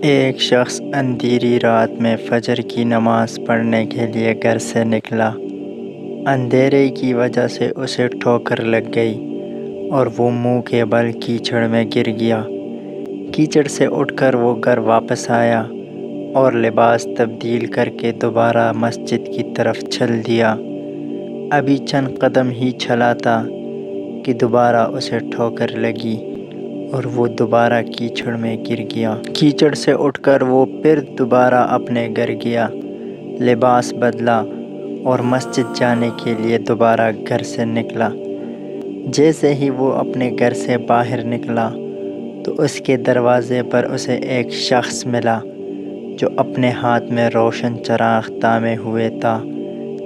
ایک شخص اندھیری رات میں فجر کی نماز پڑھنے کے لیے گھر سے نکلا۔ اندھیرے کی وجہ سے اسے ٹھوکر لگ گئی اور وہ منہ کے بل کیچڑ میں گر گیا۔ کیچڑ سے اٹھ کر وہ گھر واپس آیا اور لباس تبدیل کر کے دوبارہ مسجد کی طرف چل دیا۔ ابھی چند قدم ہی چلا تھا کہ دوبارہ اسے ٹھوکر لگی اور وہ دوبارہ کیچڑ میں گر گیا۔ کیچڑ سے اٹھ کر وہ پھر دوبارہ اپنے گھر گیا، لباس بدلا اور مسجد جانے کے لیے دوبارہ گھر سے نکلا۔ جیسے ہی وہ اپنے گھر سے باہر نکلا تو اس کے دروازے پر اسے ایک شخص ملا جو اپنے ہاتھ میں روشن چراغ تھامے ہوئے تھا۔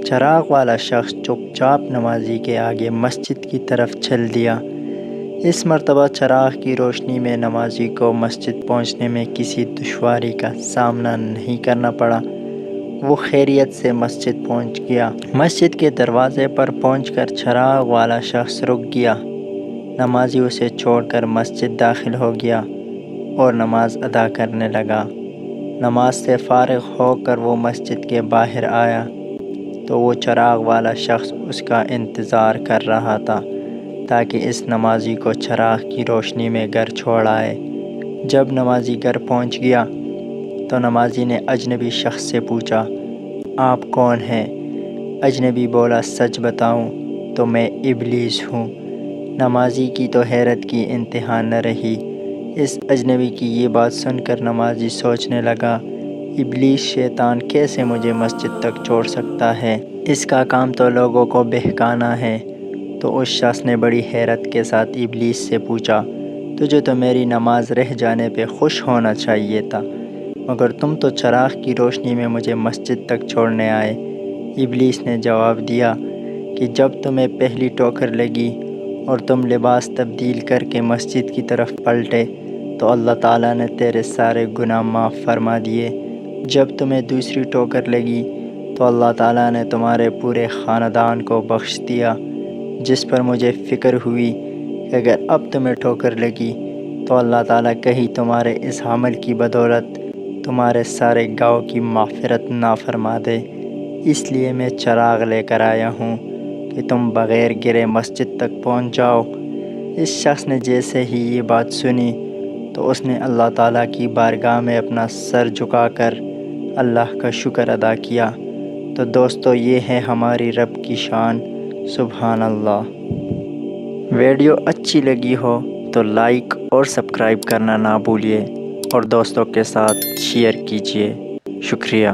چراغ والا شخص چپ چاپ نمازی کے آگے مسجد کی طرف چل دیا۔ اس مرتبہ چراغ کی روشنی میں نمازی کو مسجد پہنچنے میں کسی دشواری کا سامنا نہیں کرنا پڑا۔ وہ خیریت سے مسجد پہنچ گیا۔ مسجد کے دروازے پر پہنچ کر چراغ والا شخص رک گیا۔ نمازی اسے چھوڑ کر مسجد داخل ہو گیا اور نماز ادا کرنے لگا۔ نماز سے فارغ ہو کر وہ مسجد کے باہر آیا تو وہ چراغ والا شخص اس کا انتظار کر رہا تھا تاکہ اس نمازی کو چراغ کی روشنی میں گھر چھوڑ آئے۔ جب نمازی گھر پہنچ گیا تو نمازی نے اجنبی شخص سے پوچھا، آپ کون ہیں؟ اجنبی بولا، سچ بتاؤں تو میں ابلیس ہوں۔ نمازی کی تو حیرت کی انتہا نہ رہی۔ اس اجنبی کی یہ بات سن کر نمازی سوچنے لگا، ابلیس شیطان کیسے مجھے مسجد تک چھوڑ سکتا ہے؟ اس کا کام تو لوگوں کو بہکانا ہے۔ تو اس شخص نے بڑی حیرت کے ساتھ ابلیس سے پوچھا، تجھے تو میری نماز رہ جانے پہ خوش ہونا چاہیے تھا، مگر تم تو چراغ کی روشنی میں مجھے مسجد تک چھوڑنے آئے۔ ابلیس نے جواب دیا کہ جب تمہیں پہلی ٹھوکر لگی اور تم لباس تبدیل کر کے مسجد کی طرف پلٹے تو اللہ تعالیٰ نے تیرے سارے گناہ معاف فرما دیے۔ جب تمہیں دوسری ٹھوکر لگی تو اللہ تعالیٰ نے تمہارے پورے خاندان کو بخش دیا، جس پر مجھے فکر ہوئی کہ اگر اب تمہیں ٹھوکر لگی تو اللہ تعالیٰ کہیں تمہارے اس عمل کی بدولت تمہارے سارے گناہوں کی مغفرت نہ فرما دے۔ اس لیے میں چراغ لے کر آیا ہوں کہ تم بغیر گرے مسجد تک پہنچ جاؤ۔ اس شخص نے جیسے ہی یہ بات سنی تو اس نے اللہ تعالیٰ کی بارگاہ میں اپنا سر جھکا کر اللہ کا شکر ادا کیا۔ تو دوستو، یہ ہے ہماری رب کی شان، سبحان اللہ۔ ویڈیو اچھی لگی ہو تو لائک اور سبسکرائب کرنا نہ بھولیے اور دوستوں کے ساتھ شیئر کیجیے۔ شکریہ۔